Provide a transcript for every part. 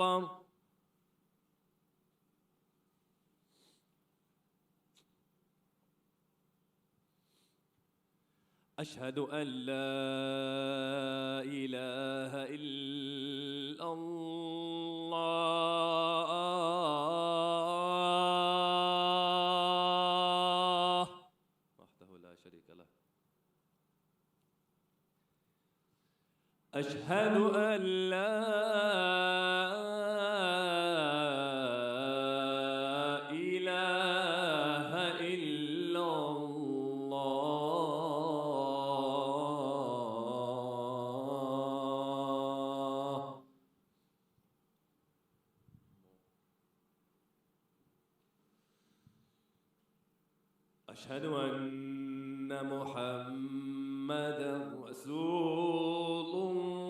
أكبر. أشهد أن لا إله إلا الله وحده لا شريك له. أشهد أن لا إله إلا الله. أشهد أن محمدًا رسول الله.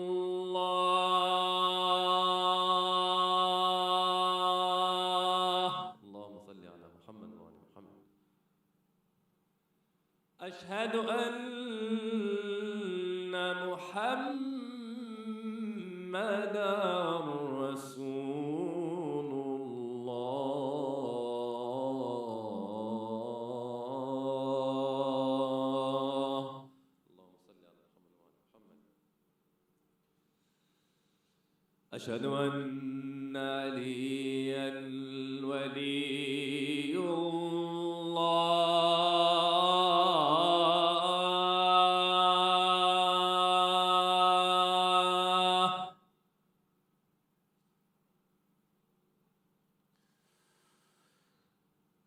اللهم صل على محمد وعلى محمد. أشهد أن محمدًا رسول الله. اللهم صل على محمد وعلى محمد. أشهد أن عليًا ولي الله.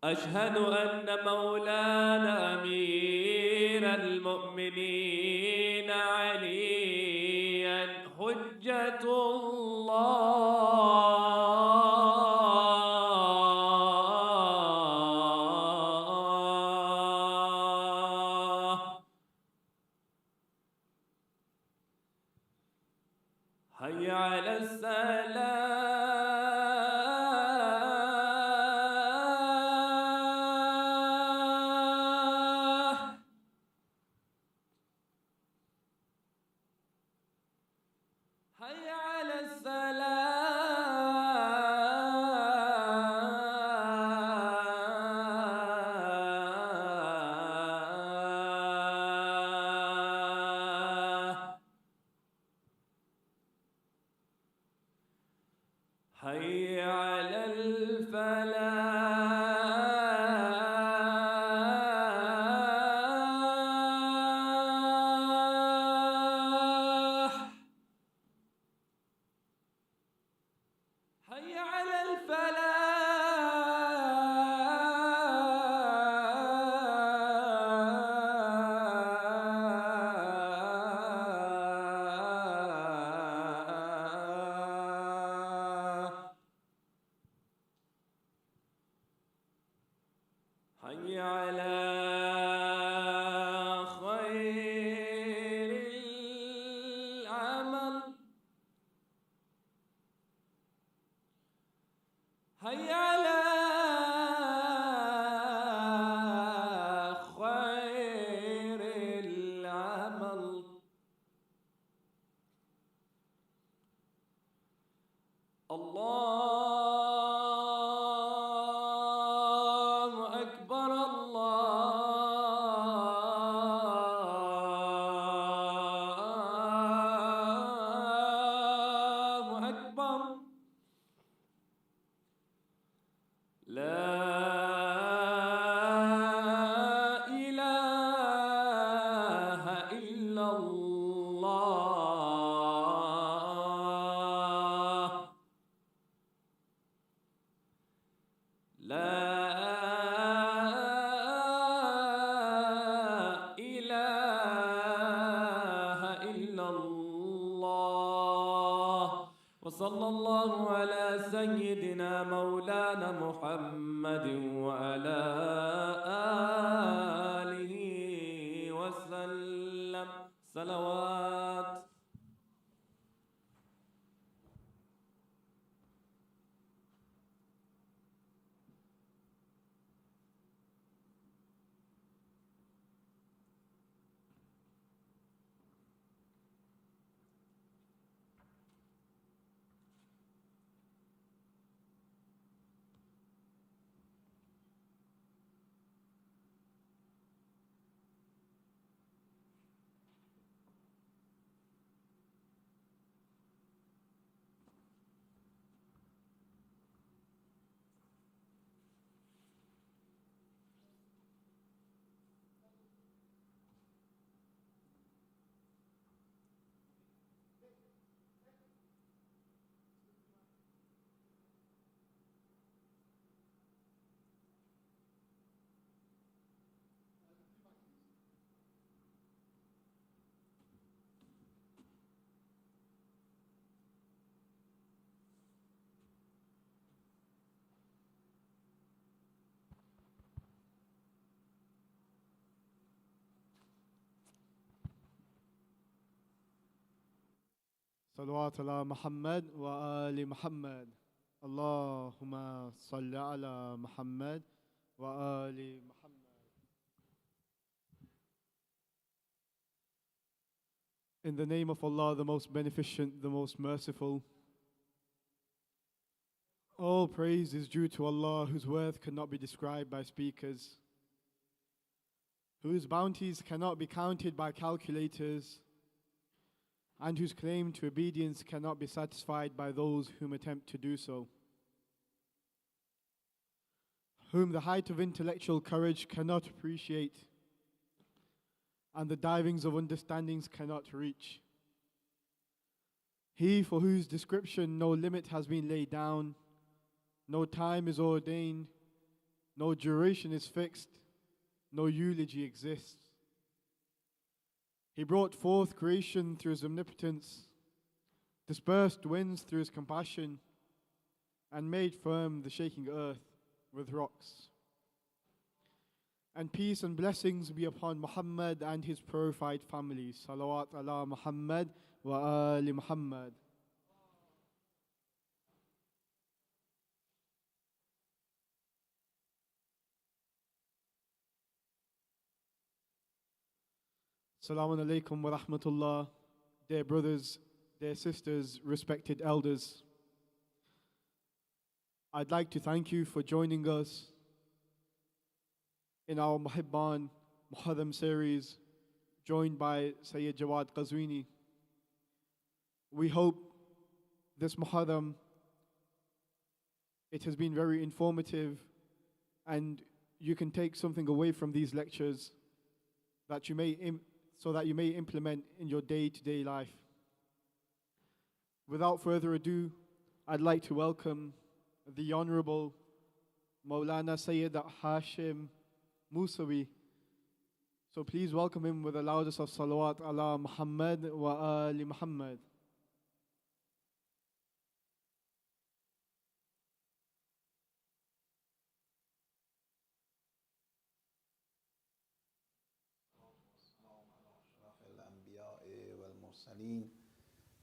أشهد أن مولانا أمير المؤمنين عليًا حجة الله. حي على الصلاة. حي على الصلاة. حي على الفلاح. حي على الفلاح. حي على خير العمل. حي على خير العمل. الله أكبر. الله أكبر. لا إله إلا الله. لا إله إلا الله. وصلى الله على سيدنا مولانا محمد وعلى آله وسلم. صلوات. صلوات على محمد وآل محمد اللهم صل على محمد وآل محمد. In the name of Allah, the most beneficent, the most merciful. All praise is due to Allah, whose worth cannot be described by speakers, whose bounties cannot be counted by calculators, and whose claim to obedience cannot be satisfied by those whom attempt to do so, whom the height of intellectual courage cannot appreciate, and the divings of understandings cannot reach. He for whose description no limit has been laid down, no time is ordained, no duration is fixed, no eulogy exists. He brought forth creation through his omnipotence, dispersed winds through his compassion, and made firm the shaking earth with rocks. And peace and blessings be upon Muhammad and his purified family. Salawat ala Muhammad wa ali Muhammad. Assalamu alaikum wa rahmatullah. Dear brothers, dear sisters, respected elders. I'd like to thank you for joining us in our MUHARRAM series, joined by Sayyid JAWAD QAZWINI. We hope this MUHARRAM, it has been very informative, and you can take something away from these lectures that you may so that you may implement in your day-to-day life. Without further ado, I'd like to welcome the Honorable Maulana Sayyid Hashim Musawi. So please welcome him with the loudest of salawat ala Muhammad wa ali Muhammad.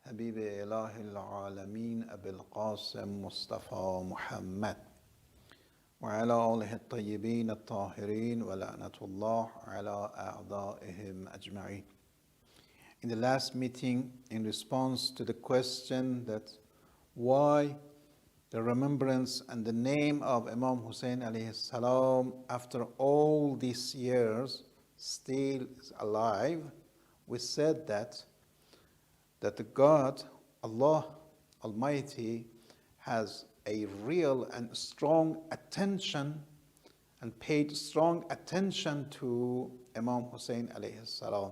حبيب إله العالمين أبي القاسم مصطفى محمد وعلى آله الطيبين الطاهرين ولعنة الله على أعدائهم أجمعين. In the last meeting, in response to the question that why the remembrance and the name of Imam Hussein alayhi salam after all these years still is alive, we said that the God, Allah Almighty, has a real and strong attention and paid strong attention to Imam Hussein alayhi salam,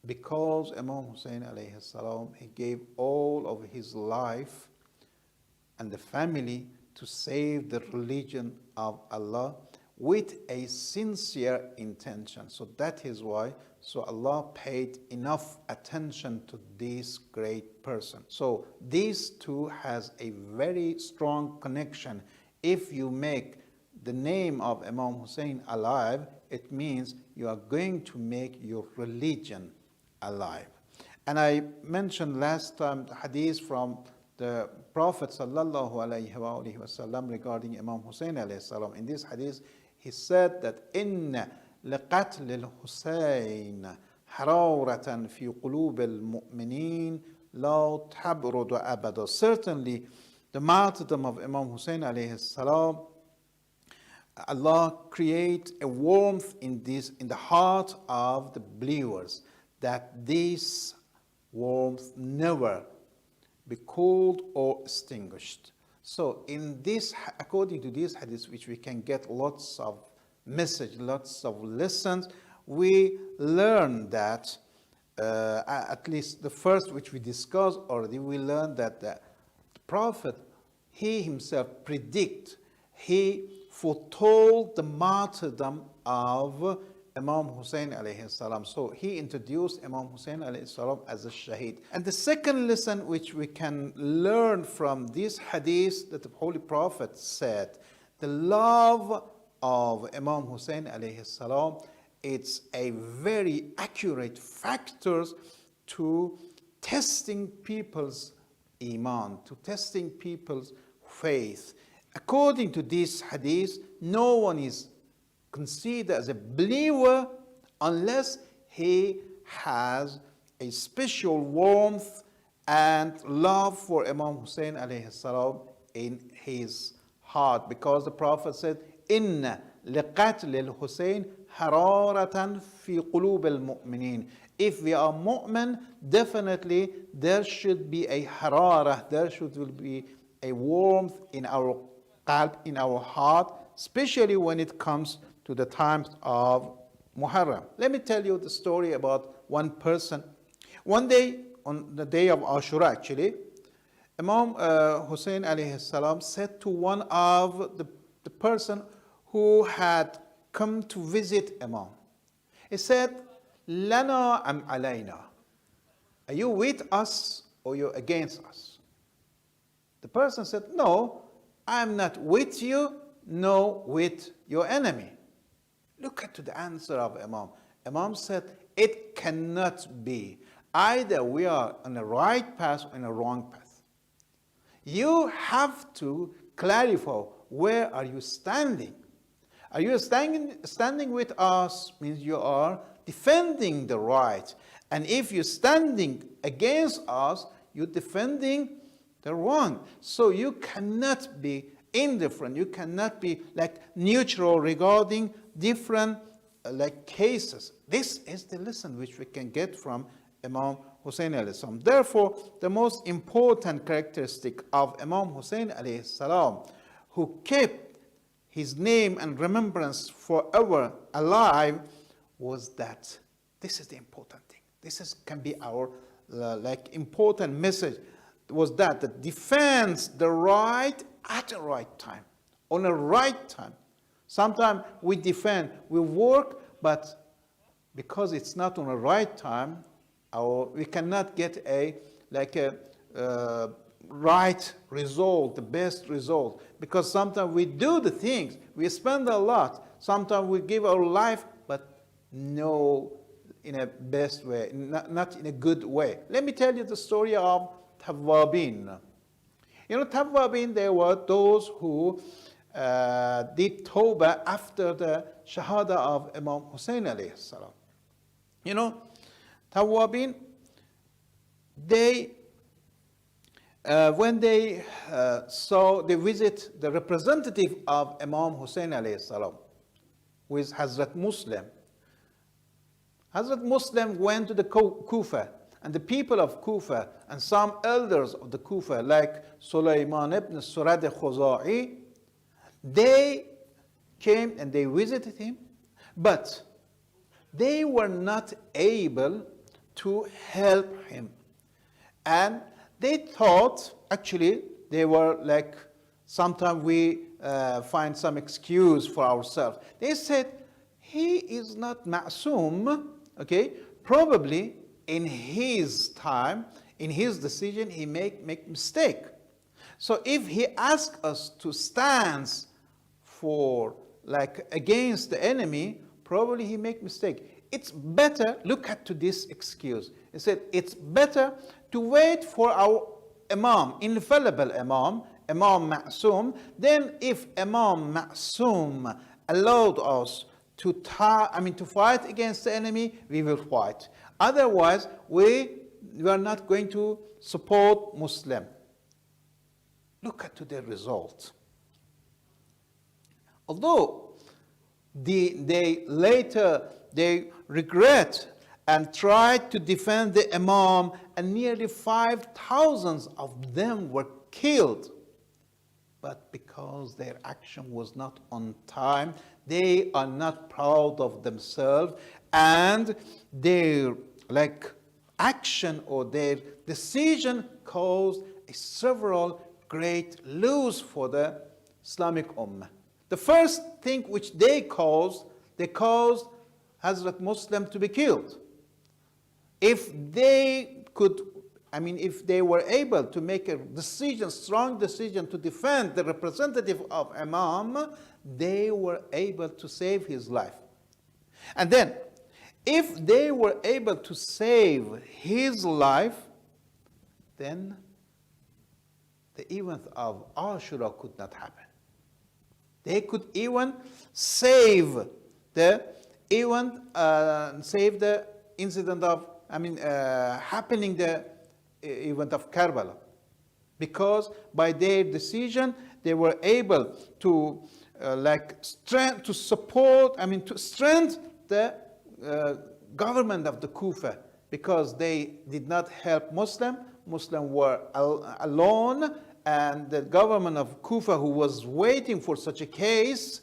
because Imam Hussein alayhi salam, he gave all of his life and the family to save the religion of Allah with a sincere intention. So that is why Allah paid enough attention to this great person. So these two has a very strong connection. If you make the name of Imam Hussein alive, it means you are going to make your religion alive. And I mentioned last time the hadith from the Prophet sallallahu alaihi wasallam regarding Imam Hussein alayhi salam. In this hadith, he said that إن لقتل الحسين حرارة في قلوب المؤمنين لا تبرد أبدا. Certainly, the martyrdom of Imam Hussein alayhi salam, Allah create a warmth in the heart of the believers, that this warmth never be cooled or extinguished. So in this, according to this hadith, which we can get lots of message, lots of lessons, we learn that at least the first which we discussed already, we learned that the Prophet, he himself he foretold the martyrdom of Imam Hussein alayhi salam. So he introduced Imam Hussein alayhi salam as a shaheed. And the second lesson which we can learn from this hadith, that the Holy Prophet said, the love of Imam Hussein alayhi salam, it's a very accurate factor to testing people's iman, to testing people's faith. According to this hadith, no one is considered as a believer unless he has a special warmth and love for Imam Hussein alayhi salam in his heart, because the Prophet said, "Inna liqatl al-Hussein hararatan fi qulub al-mu'minin." If we are mu'min, definitely there should be a harara, there should be a warmth in our qalb, in our heart, especially when it comes to the times of Muharram. Let me tell you the story about one person. One day, on the day of Ashura actually, Imam Hussein alayhi salam said to one of the person who had come to visit Imam, he said, "Lana am alayna." Are you with us or you're against us? The person said, "No, I'm not with you, no with your enemy." Look at the answer of Imam. Imam said, "It cannot be. Either we are on the right path or on a wrong path. You have to clarify, where are you standing? Are you standing with us? Means you are defending the right. And if you're standing against us, you're defending the wrong. So you cannot be indifferent. You cannot be like neutral regarding different like cases." This is the lesson which we can get from Imam Hussein alayhi salam. Therefore, the most important characteristic of Imam Hussein alayhi salam, who kept his name and remembrance forever alive, was that this is the important thing. Can be our like important message, was that defends the right at the right time, on the right time. Sometimes we defend, we work, but because it's not on the right time, we cannot get a right result, the best result. Because sometimes we do the things, we spend a lot, sometimes we give our life, but no in a best way, not in a good way. Let me tell you the story of Tawwabin. You know, Tawwabin, they were those who did Tawbah after the Shahada of Imam Hussein alayhi salam. You know, Tawwabin, when they visit the representative of Imam Hussein alayhi salam, who is Hazrat Muslim. Hazrat Muslim went to the Kufa, and the people of Kufa and some elders of the Kufa, like Sulaiman ibn Surad al-Khuza'i, they came and they visited him, but they were not able to help him. And they thought, actually, they were like, sometimes we find some excuse for ourselves. They said, he is not ma'soom, okay? Probably in his time, in his decision, he make mistake. So if he asks us to stand for, like, against the enemy, probably he make mistake. It's better, look at to this excuse. He said, it's better to wait for our Imam, infallible Imam, Imam Ma'soom. Then if Imam Ma'soom allowed us to fight against the enemy, we will fight. Otherwise, we are not going to support Muslim. Look at the result. Although they later regret and tried to defend the Imam, and nearly 5,000 of them were killed. But because their action was not on time, they are not proud of themselves, and their action or their decision caused several great loss for the Islamic Ummah. The first thing which they caused Hazrat Muslim to be killed. If they could, if they were able to make a decision, strong decision to defend the representative of Imam, they were able to save his life. And then, if they were able to save his life, then the event of Ashura could not happen. They could even save the event, save the incident of, happening the event of Karbala. Because by their decision, they were able to to strengthen the government of the Kufa, because they did not help Muslims were alone, and the government of Kufa, who was waiting for such a case,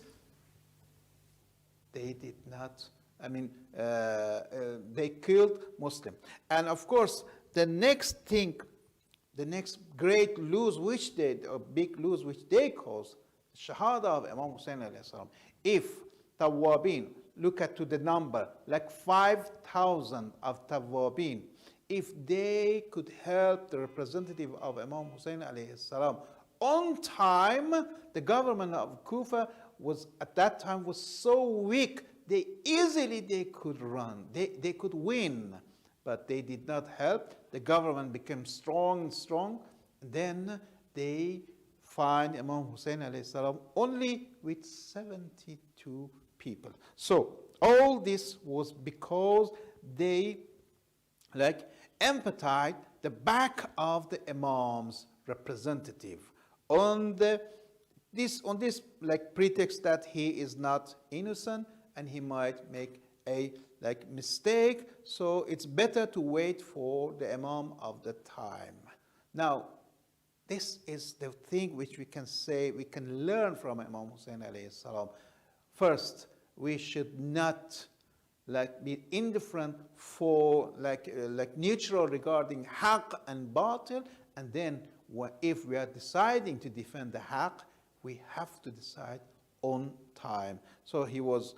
they did not, they killed Muslim. And of course, the next thing, the next great lose which they, or big lose which they caused, Shahada of Imam Hussein alayhi salam. If Tawwabin, look at to the number, like 5,000 of Tawwabin, if they could help the representative of Imam Hussein alayhi salam on time, the government of Kufa was at that time was so weak, they could run, they could win, but they did not help. The government became strong and strong. Then they find Imam Hussein alayhi salam only with 72 people. So all this was because they empathize the back of the Imam's representative on this pretext that he is not innocent and he might make a mistake. So it's better to wait for the Imam of the time. Now, this is the thing which we can say, we can learn from Imam Hussein alayhi salam. First, we should not be indifferent for neutral regarding haqq and batil, and then if we are deciding to defend the haqq, we have to decide on time. So he was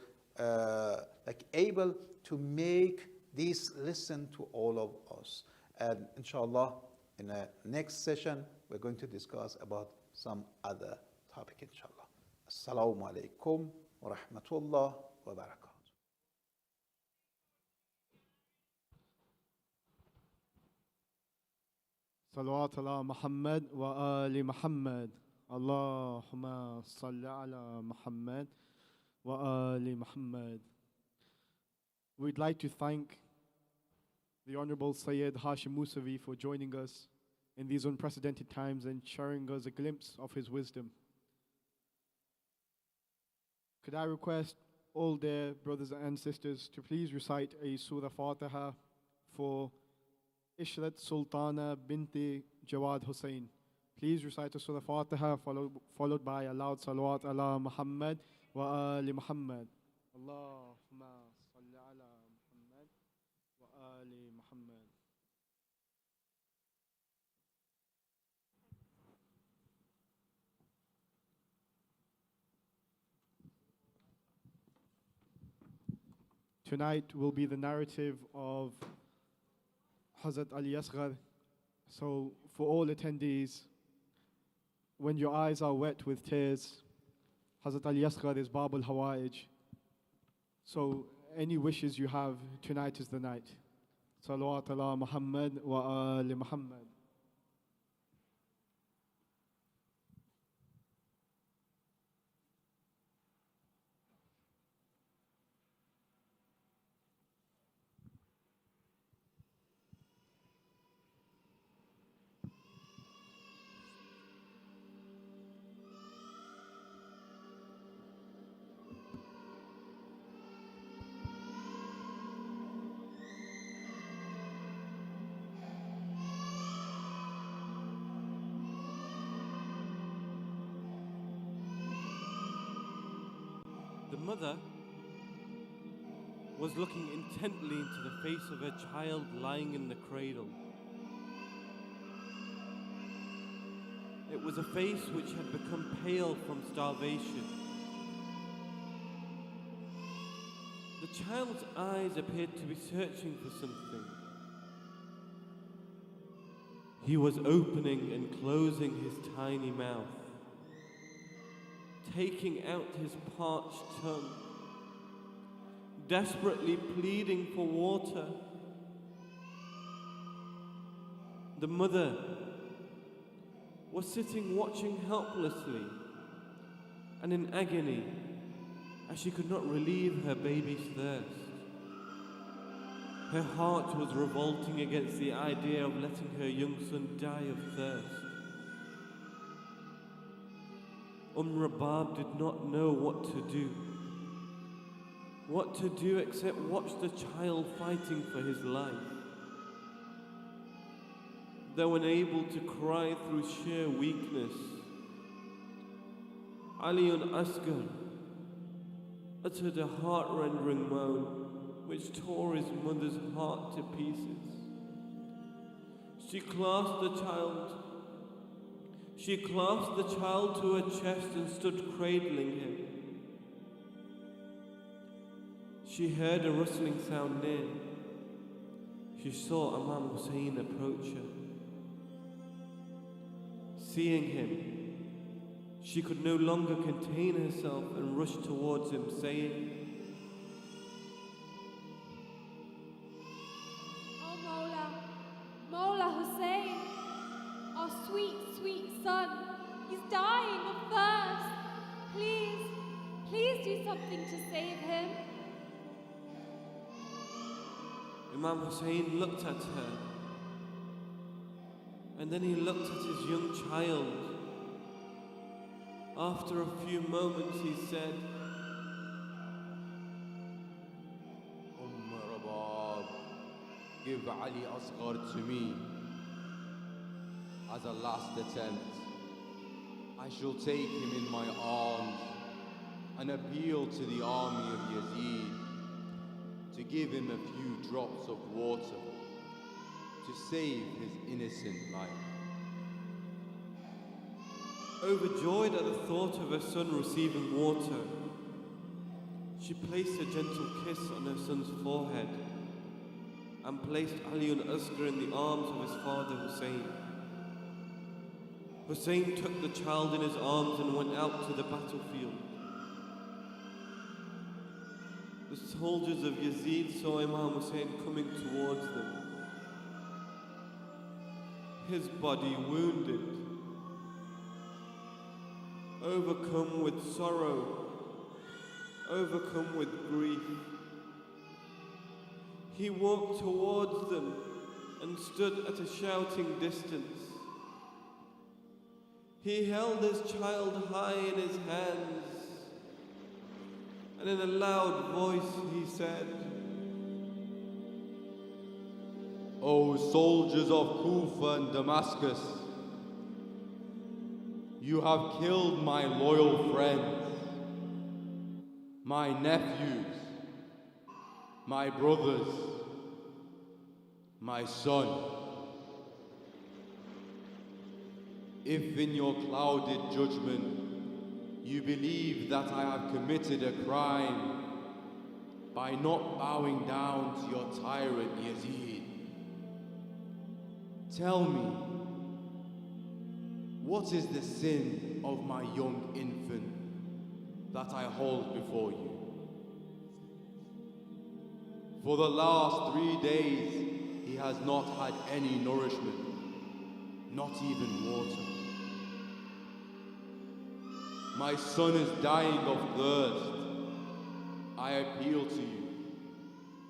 able to make this lesson to all of us. And inshallah, in the next session, we're going to discuss about some other topic, inshallah. Assalamu alaikum wa rahmatullah wa barakatuh. Salawat ala Muhammad wa ali Muhammad. Allahumma salli ala Muhammad wa ali Muhammad. We'd like to thank the Honorable Sayyid Hashim Musavi for joining us in these unprecedented times and sharing us a glimpse of his wisdom. Could I request all their brothers and sisters to please recite a Surah Fatiha for Ishrat Sultana binti Jawad Hussain. Please recite a Surah Fatiha followed by a loud salawat ala Muhammad wa ali Muhammad. Allahumma salli ala Muhammad wa ali Muhammad. Tonight will be the narrative of Hazrat Ali Asghar. So for all attendees, when your eyes are wet with tears, Hazrat Ali Asghar is Bab al-Hawaij. So any wishes you have, tonight is the night. Salawat ala Muhammad wa ali Muhammad. The mother was looking intently into the face of her child lying in the cradle. It was a face which had become pale from starvation. The child's eyes appeared to be searching for something. He was opening and closing his tiny mouth, taking out his parched tongue, desperately pleading for water. The mother was sitting watching helplessly and in agony as she could not relieve her baby's thirst. Her heart was revolting against the idea of letting her young son die of thirst. Rabab did not know what to do. What to do except watch the child fighting for his life. Though unable to cry through sheer weakness, Aliun Asghar uttered a heart-rending moan which tore his mother's heart to pieces. She clasped the child to her chest and stood cradling him. She heard a rustling sound near. She saw Imam Hussein approach her. Seeing him, she could no longer contain herself and rushed towards him, saying, "Oh Mawla, Mawla Hussein, our sweet, sweet son, he's dying of thirst. Please, please do something to save him." Imam Hussein looked at her, and then he looked at his young child. After a few moments he said, Rabab, give Ali Asghar to me as a last attempt. I shall take him in my arms and appeal to the army of Yazid to give him a few drops of water to save his innocent life. overjoyed at the thought of her son receiving water, she placed a gentle kiss on her son's forehead and placed Aliun Asghar in the arms of his father Hussein. Hussein took the child in his arms and went out to the battlefield. The soldiers of Yazid saw Imam Hussein coming towards them. His body wounded, overcome with sorrow, overcome with grief. He walked towards them and stood at a shouting distance. He held his child high in his hands, and in a loud voice he said, O soldiers of Kufa and Damascus, you have killed my loyal friends, my nephews, my brothers, my son. If in your clouded judgment you believe that I have committed a crime by not bowing down to your tyrant Yazid, tell me, what is the sin of my young infant that I hold before you? For the last 3 days, he has not had any nourishment, not even water. My son is dying of thirst. I appeal to you.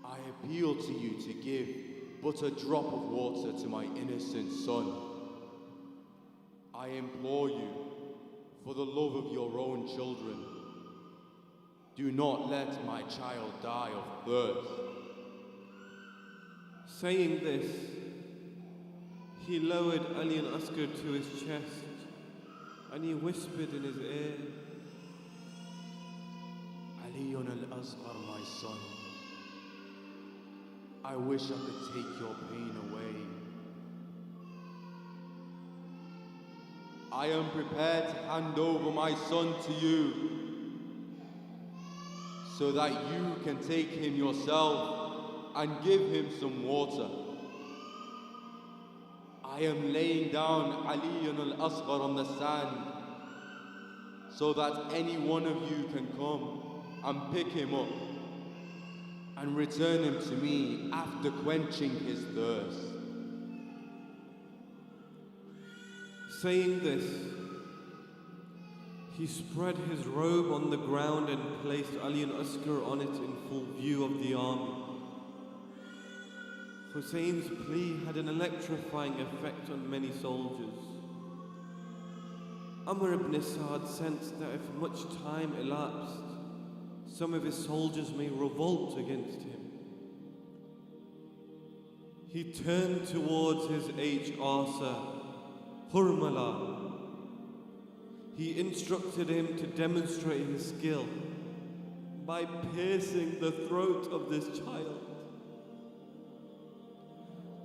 I appeal to you to give but a drop of water to my innocent son. I implore you, for the love of your own children, do not let my child die of thirst. Saying this, he lowered Aliun Asghar to his chest and he whispered in his ear, Aliun al-Asghar, my son, I wish I could take your pain away. I am prepared to hand over my son to you so that you can take him yourself and give him some water. I am laying down Aliun al-Asghar on the sand so that any one of you can come and pick him up and return him to me after quenching his thirst. Saying this, he spread his robe on the ground and placed Ali and Asghar on it in full view of the army. Hussein's plea had an electrifying effect on many soldiers. Amr ibn Sa'd sensed that if much time elapsed, some of his soldiers may revolt against him. He turned towards his Asa, Hurmala. He instructed him to demonstrate his skill by piercing the throat of this child.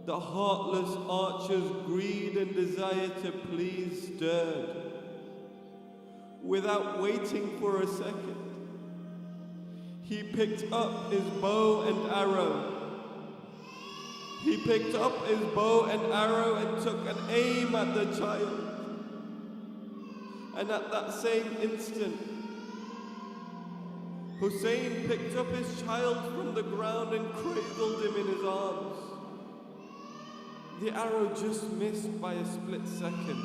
The heartless archer's greed and desire to please stirred. Without waiting for a second, he picked up his bow and arrow. He picked up his bow and arrow and took an aim at the child. And at that same instant, Hussein picked up his child from the ground and cradled him in his arms. The arrow just missed by a split second.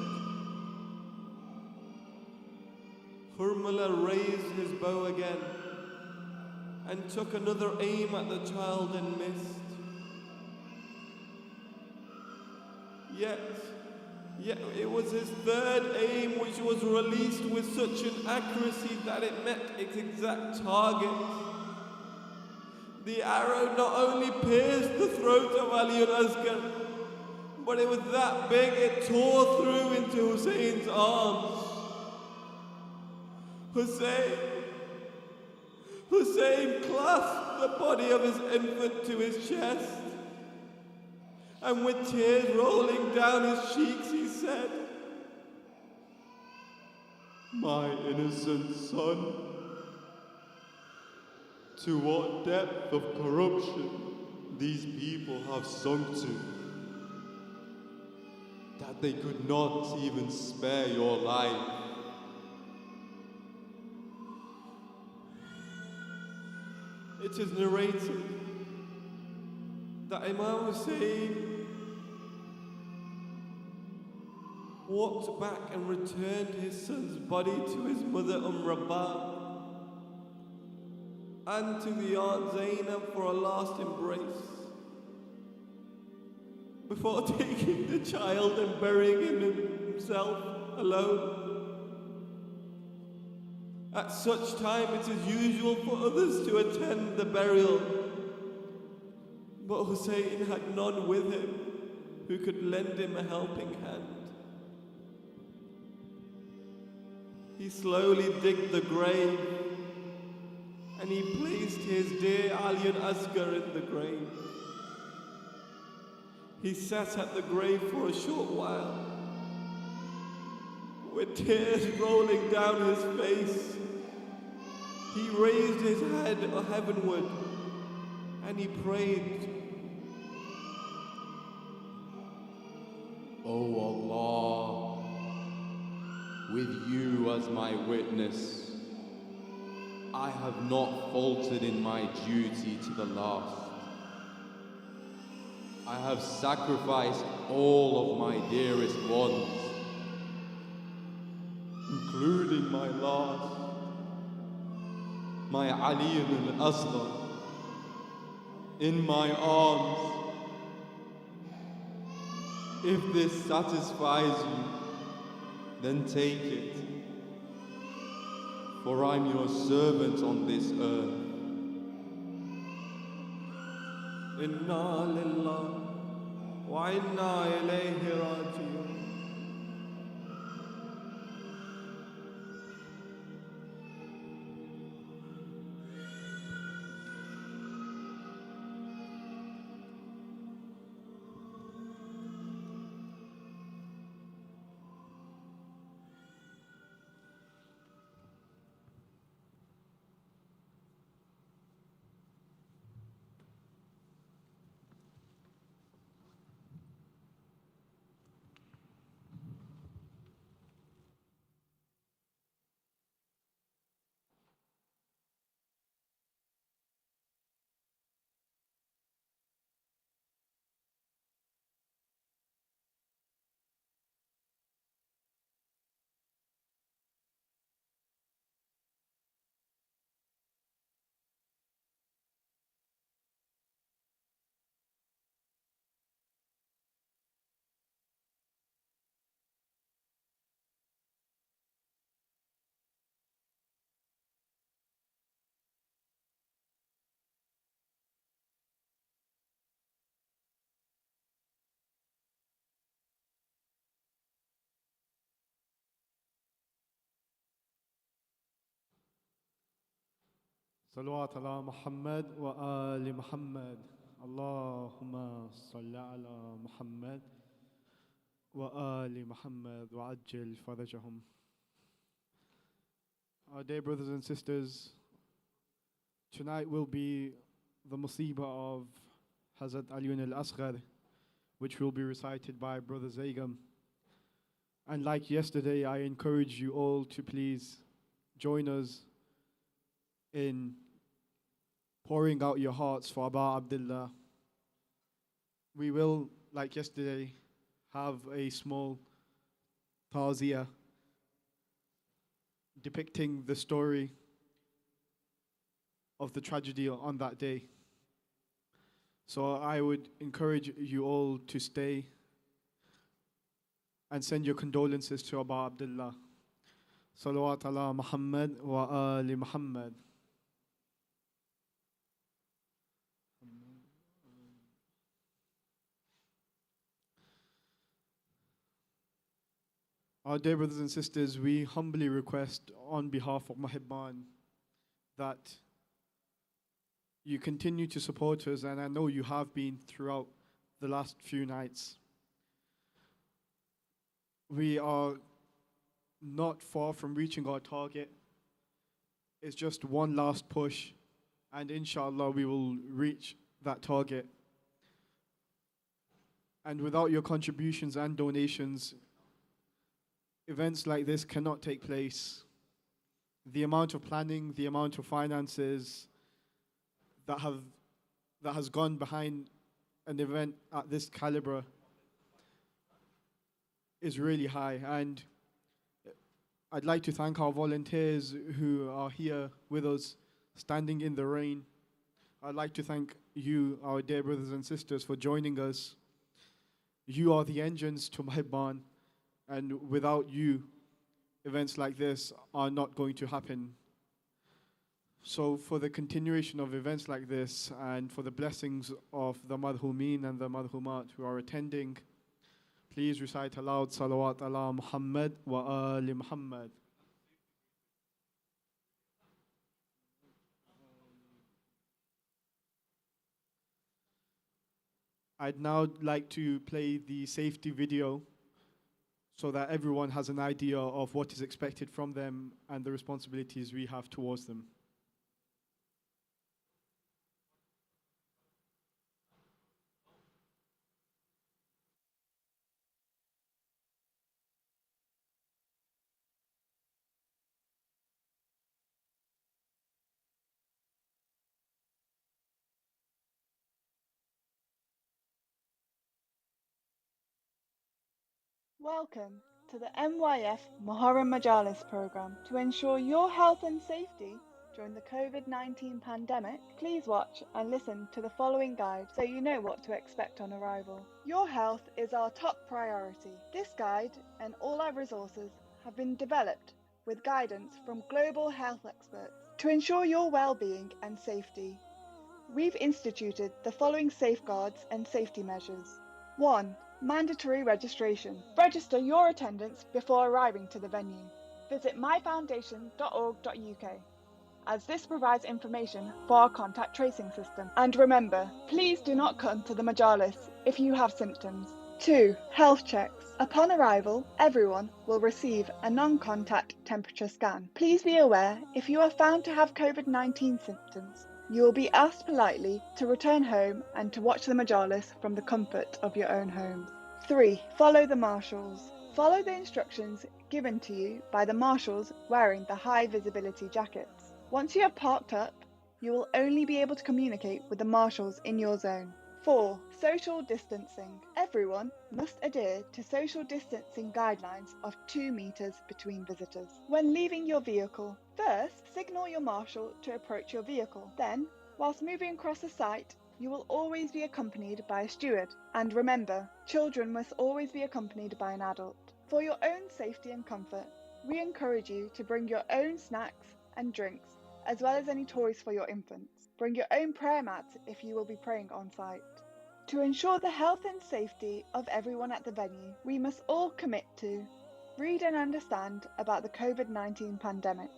Hurmala raised his bow again and took another aim at the child and missed. Yet it was his third aim which was released with such an accuracy that it met its exact target. The arrow not only pierced the throat of Ali al-Asghar, but it was that big it tore through into Hussein's arms. Hussein clasped the body of his infant to his chest, and with tears rolling down his cheeks, he said, "My innocent son, to what depth of corruption these people have sunk to, that they could not even spare your life." It is narrated that Imam Hussein walked back and returned his son's body to his mother Rabah and to the aunt Zainab for a last embrace before taking the child and burying him himself alone. At such time it is usual for others to attend the burial, but Hussein had none with him who could lend him a helping hand. He slowly digged the grave and he placed his dear Ali and Asghar in the grave. He sat at the grave for a short while, with tears rolling down his face. He raised his head heavenward and he prayed, "O Allah, with you as my witness, I have not faltered in my duty to the last. I have sacrificed all of my dearest ones, including my last, my Ali al-Asghar, in my arms. If this satisfies you, then take it, for I'm your servant on this earth." Inna lillah wa inna ilayhi raji'un. صلوات على محمد وآل محمد اللهم صل على محمد وآل محمد وعجل فرجهم. Our dear brothers and sisters, tonight will be the Musiba of Hazrat HIWM al-Asghar, which will be recited by Brother Zaygam. And like yesterday, I encourage you all to please join us in pouring out your hearts for Aba Abdullah. We will, like yesterday, have a small tazia depicting the story of the tragedy on that day. So I would encourage you all to stay and send your condolences to Aba Abdullah. Salawat ala Muhammad wa ali Muhammad. Our dear brothers and sisters, we humbly request on behalf of Muhibban that you continue to support us, and I know you have been throughout the last few nights. We are not far from reaching our target. It's just one last push, and inshallah we will reach that target. And without your contributions and donations, events like this cannot take place. The amount of planning, the amount of finances that has gone behind an event at this caliber is really high. And I'd like to thank our volunteers who are here with us, standing in the rain. I'd like to thank you, our dear brothers and sisters, for joining us. You are the engines to Muhibban, and without you, events like this are not going to happen. So for the continuation of events like this, and for the blessings of the madhumeen and the madhumat who are attending, please recite aloud Salawat ala Muhammad wa ali Muhammad. I'd now like to play the safety video so that everyone has an idea of what is expected from them and the responsibilities we have towards them. Welcome to the MYF MUHARRAM Majalis program. To ensure your health and safety during the COVID-19 pandemic, please watch and listen to the following guide so you know what to expect on arrival. Your health is our top priority. This guide and all our resources have been developed with guidance from global health experts. To ensure your well-being and safety, we've instituted the following safeguards and safety measures. 1. Mandatory registration. Register your attendance before arriving to the venue. Visit myfoundation.org.uk, as this provides information for our contact tracing system. And remember, please do not come to the Majalis if you have symptoms. 2. Health checks. Upon arrival, everyone will receive a non-contact temperature scan. Please be aware, if you are found to have COVID-19 symptoms, you will be asked politely to return home and to watch the Majalis from the comfort of your own homes. 3. Follow the marshals. Follow the instructions given to you by the marshals wearing the high visibility jackets. Once you have parked up, you will only be able to communicate with the marshals in your zone. 4. Social distancing. Everyone must adhere to social distancing guidelines of 2 meters between visitors. When leaving your vehicle, first signal your marshal to approach your vehicle. Then, whilst moving across the site, you will always be accompanied by a steward. And remember, children must always be accompanied by an adult. For your own safety and comfort, we encourage you to bring your own snacks and drinks, as well as any toys for your infants. Bring your own prayer mats if you will be praying on site. To ensure the health and safety of everyone at the venue, we must all commit to read and understand about the COVID-19 pandemic,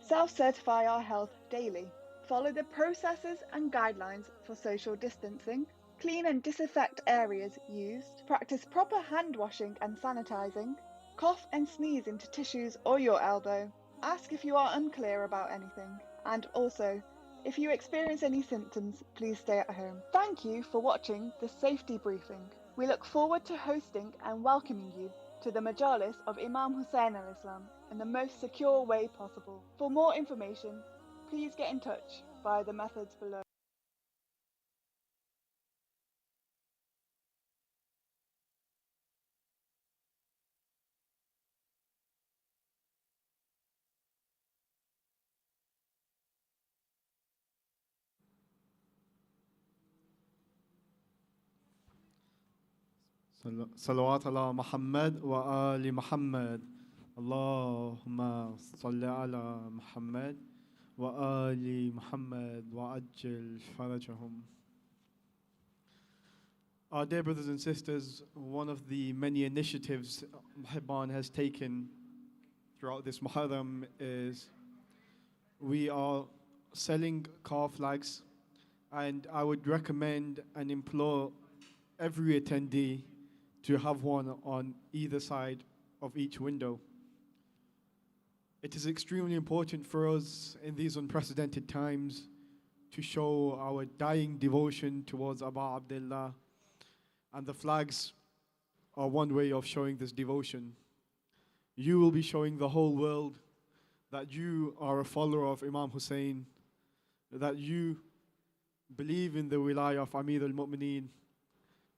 self-certify our health daily, Follow the processes and guidelines for social distancing. Clean and disinfect areas used. Practice proper hand washing and sanitizing. Cough and sneeze into tissues or your elbow. Ask if you are unclear about anything. And also, if you experience any symptoms, please stay at home. Thank you for watching the safety briefing. We look forward to hosting and welcoming you to the Majalis of Imam Hussain al-Islam in the most secure way possible. For more information, please get in touch via the methods below. صلوات على محمد وآل محمد اللهم صل على محمد وآل محمد وعجل فرجهم. Our dear brothers and sisters, one of the many initiatives MUHARRAM has taken throughout this Muharram is we are selling car flags, and I would recommend and implore every attendee to have one on either side of each window. It is extremely important for us in these unprecedented times to show our dying devotion towards Abu Abdullah, and the flags are one way of showing this devotion. You will be showing the whole world that you are a follower of Imam Hussein, that you believe in the wilayah of Amir al-Mu'mineen,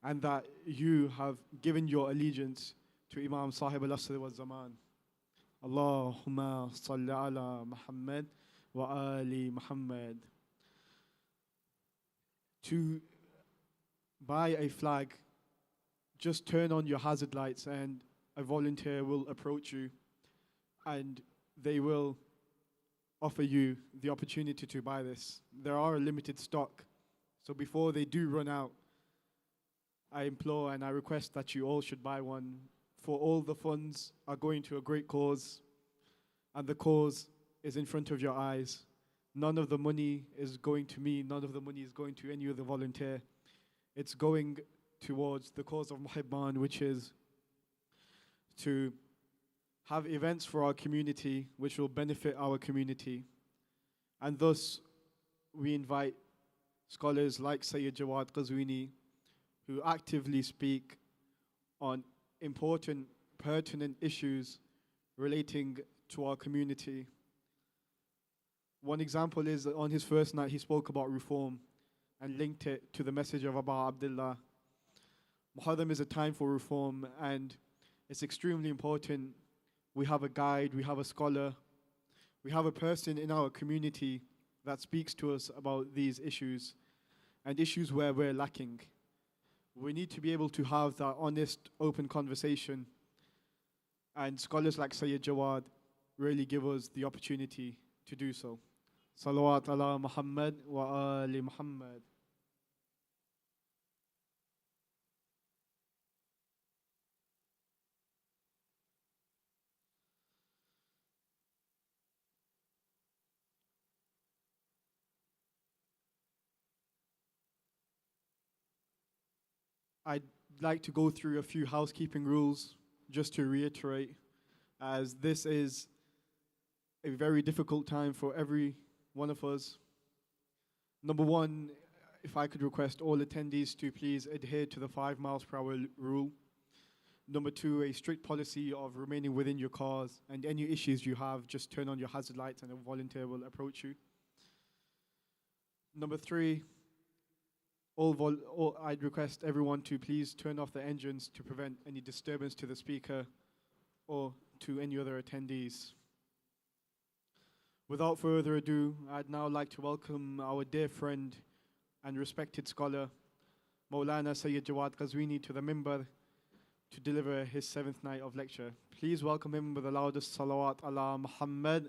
and that you have given your allegiance to Imam Sahib al-Asr wa Zaman. Allahumma salli ala Muhammad wa ali Muhammad. To buy a flag, just turn on your hazard lights and a volunteer will approach you and they will offer you the opportunity to buy this. There are a limited stock, so before they do run out, I implore and I request that you all should buy one, for all the funds are going to a great cause, and the cause is in front of your eyes. None of the money is going to me, none of the money is going to any other volunteer. It's going towards the cause of MUHARRAM, which is to have events for our community which will benefit our community. And thus, we invite scholars like SAYED JAWAD QAZWINI, who actively speak on important, pertinent issues relating to our community. One example is that on his first night, he spoke about reform and linked it to the message of Abu Abdullah. Muharram is a time for reform, and it's extremely important. We have a guide, we have a scholar, we have a person in our community that speaks to us about these issues and issues where we're lacking. We need to be able to have that honest, open conversation, and scholars like Sayyid Jawad really give us the opportunity to do so. Salawat ala Muhammad wa ali Muhammad. I'd like to go through a few housekeeping rules just to reiterate, as this is a very difficult time for every one of us. Number one, if I could request all attendees to please adhere to the 5 miles per hour rule. Number two, a strict policy of remaining within your cars, and any issues you have, just turn on your hazard lights and a volunteer will approach you. Number three, I'd request everyone to please turn off the engines to prevent any disturbance to the speaker or to any other attendees. Without further ado, I'd now like to welcome our dear friend and respected scholar, Maulana Sayyid JAWAD QAZWINI, to the minbar to deliver his 7th night of lecture. Please welcome him with the loudest salawat ala Muhammad